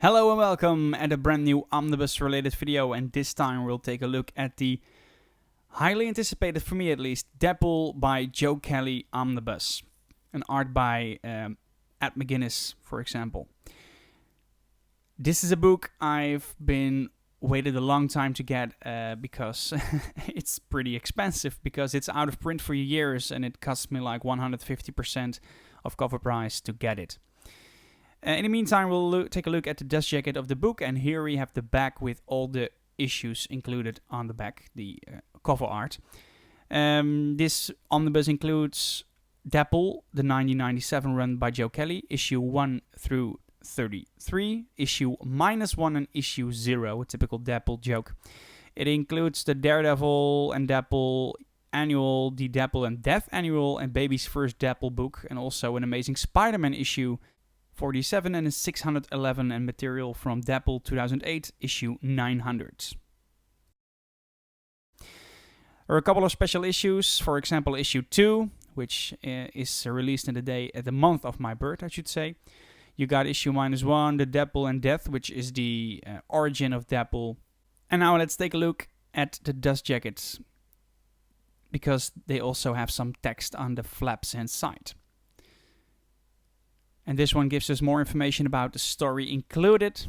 Hello and welcome at a brand new Omnibus related video, and this time we'll take a look at the highly anticipated, for me at least, Deadpool by Joe Kelly Omnibus. An art by Ed McGuinness, for example. This is a book I've been waited a long time to get because it's pretty expensive, because it's out of print for years and it cost me like 150% of cover price to get it. In the meantime, we'll take a look at the dust jacket of the book, and here we have the back with all the issues included on the back, the cover art. This omnibus includes Deadpool, the 1997 run by Joe Kelly, issue 1 through 33, issue -1 and issue 0, a typical Deadpool joke. It includes the Daredevil and Deadpool annual, the Deadpool and Death annual, and Baby's first Deadpool book, and also an Amazing Spider-Man issue 47 and 611, and material from Deadpool 2008, issue 900. There are a couple of special issues, for example issue 2, which is released in the month of my birth, I should say. You got issue -1, the Deadpool and Death, which is the origin of Deadpool. And now let's take a look at the dust jackets, because they also have some text on the flaps inside. And this one gives us more information about the story included.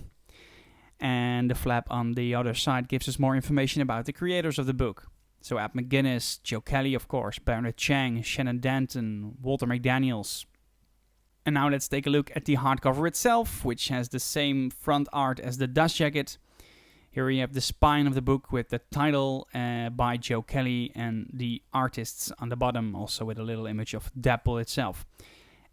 And the flap on the other side gives us more information about the creators of the book. So Ed McGuinness, Joe Kelly, of course, Bernard Chang, Shannon Danton, Walter McDaniels. And now let's take a look at the hardcover itself, which has the same front art as the dust jacket. Here we have the spine of the book with the title by Joe Kelly and the artists on the bottom, also with a little image of Deadpool itself.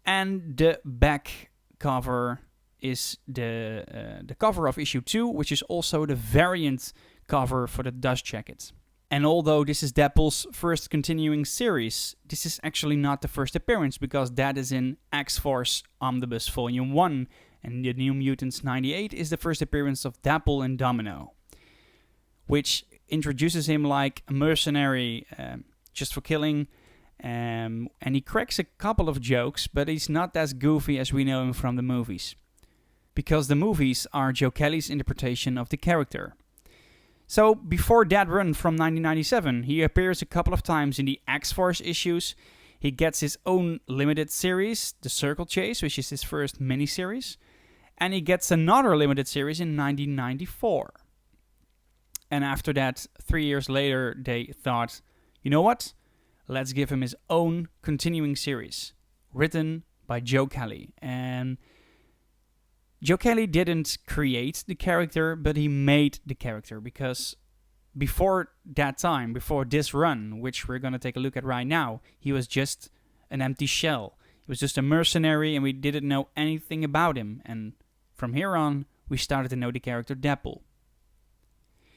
And the back cover is the cover of issue 2, which is also the variant cover for the dust jacket. And although this is Deadpool's first continuing series, this is actually not the first appearance, because that is in X-Force Omnibus Volume 1, and the New Mutants 98 is the first appearance of Deadpool and Domino, which introduces him like a mercenary just for killing. And he cracks a couple of jokes, but he's not as goofy as we know him from the movies, because the movies are Joe Kelly's interpretation of the character. So before that run from 1997, he appears a couple of times in the X-Force issues. He gets his own limited series, The Circle Chase, which is his first miniseries, and he gets another limited series in 1994. And after that, 3 years later, they thought, you know what? Let's give him his own continuing series, written by Joe Kelly. And Joe Kelly didn't create the character, but he made the character, because before that time, before this run, which we're going to take a look at right now, he was just an empty shell. He was just a mercenary, and we didn't know anything about him. And from here on, we started to know the character Deadpool.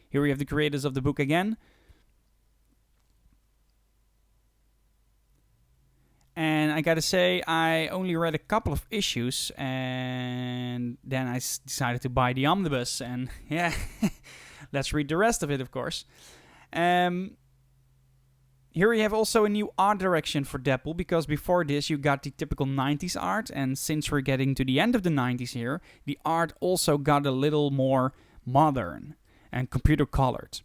Here we have the creators of the book again. And I gotta say, I only read a couple of issues, and then I decided to buy the omnibus, and yeah, let's read the rest of it, of course. Here we have also a new art direction for Deadpool, because before this you got the typical 90s art, and since we're getting to the end of the 90s here, the art also got a little more modern and computer colored.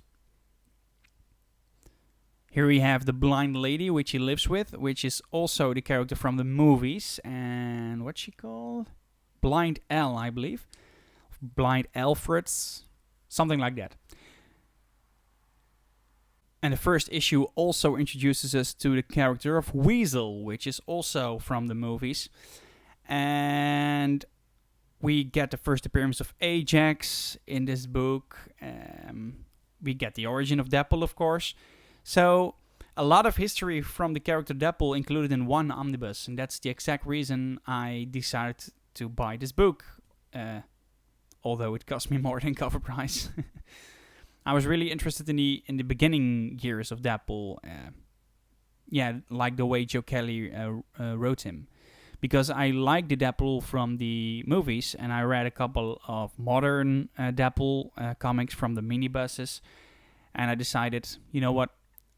Here we have the blind lady, which he lives with, which is also the character from the movies. And what's she called? Blind Elle, I believe. Blind Alfred. Something like that. And the first issue also introduces us to the character of Weasel, which is also from the movies. And we get the first appearance of Ajax in this book. We get the origin of Deadpool, of course. So, a lot of history from the character Deadpool included in one omnibus, and that's the exact reason I decided to buy this book, although it cost me more than cover price. I was really interested in the beginning years of Deadpool, like the way Joe Kelly wrote him, because I like the Deadpool from the movies, and I read a couple of modern Deadpool comics from the minibuses, and I decided, you know what?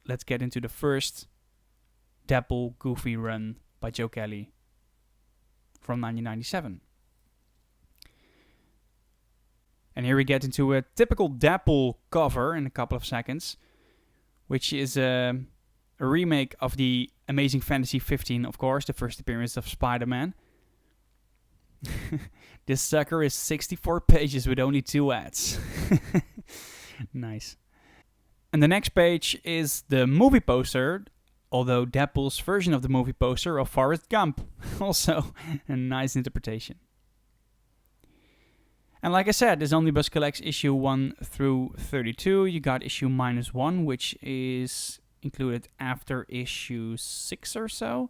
Let's get into the first Deadpool goofy run by Joe Kelly from 1997. And here we get into a typical Deadpool cover in a couple of seconds, which is a remake of the Amazing Fantasy 15, of course, the first appearance of Spider-Man. This sucker is 64 pages with only 2 ads. Nice. And the next page is the movie poster, although Deadpool's version of the movie poster of Forrest Gump. Also a nice interpretation. And like I said, this Omnibus collects issue 1 through 32. You got issue -1, which is included after issue 6 or so.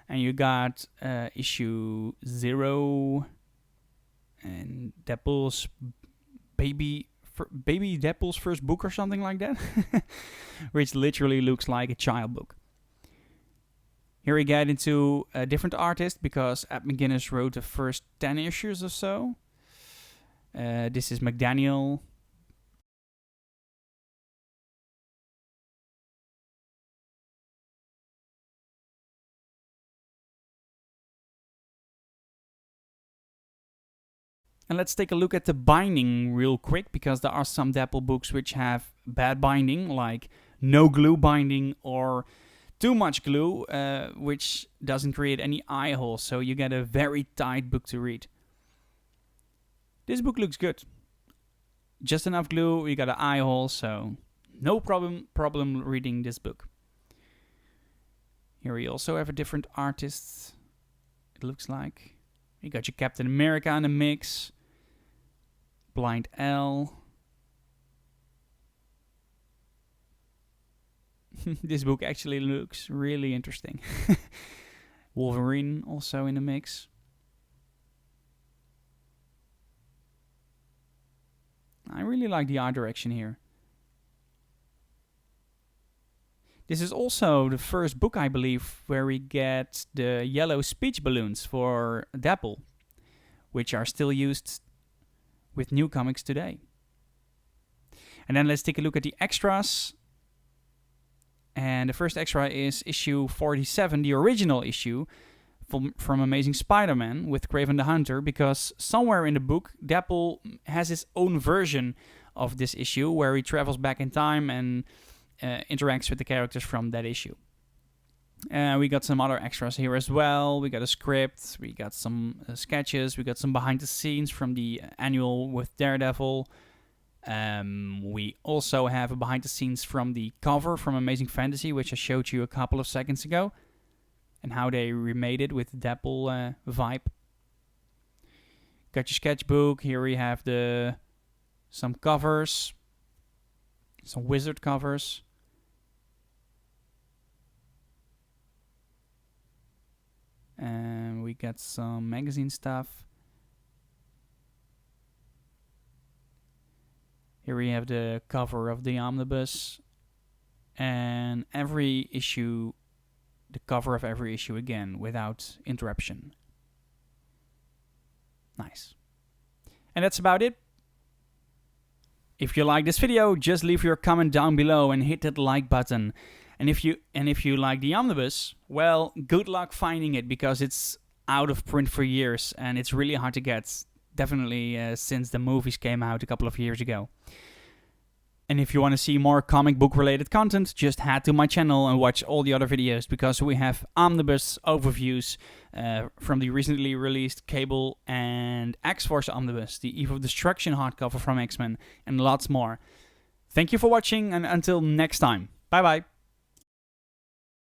And you got issue 0 and Deadpool's baby Deadpool's first book or something like that. Which literally looks like a child book. Here we get into a different artist because Ed McGuinness wrote the first 10 issues or so. This is McDaniel. And let's take a look at the binding real quick, because there are some Deadpool books which have bad binding, like no glue binding or too much glue, which doesn't create any eye holes, so you get a very tight book to read. This book looks good. Just enough glue, you got an eye hole, so no problem reading this book. Here we also have a different artist, it looks like. You got your Captain America in the mix. Blind L. This book actually looks really interesting. Wolverine also in the mix. I really like the art direction here. This is also the first book, I believe, where we get the yellow speech balloons for Deadpool, which are still used with new comics today. And then let's take a look at the extras. And the first extra is issue 47, the original issue from Amazing Spider-Man with Kraven the Hunter, because somewhere in the book, Deadpool has his own version of this issue where he travels back in time and interacts with the characters from that issue. We got some other extras here as well. We got a script, we got some sketches, we got some behind the scenes from the annual with Daredevil. We also have a behind the scenes from the cover from Amazing Fantasy, which I showed you a couple of seconds ago, and how they remade it with the Deadpool vibe. Got your sketchbook. Here we have some covers, some wizard covers. And we got some magazine stuff. Here we have the cover of the Omnibus. And every issue, the cover of every issue again, without interruption. Nice. And that's about it. If you like this video, just leave your comment down below and hit that like button. And if you like the Omnibus, well, good luck finding it, because it's out of print for years and it's really hard to get. Definitely since the movies came out a couple of years ago. And if you want to see more comic book related content, just head to my channel and watch all the other videos, because we have Omnibus overviews from the recently released Cable and X-Force Omnibus, the Eve of Destruction hardcover from X-Men, and lots more. Thank you for watching, and until next time. Bye bye.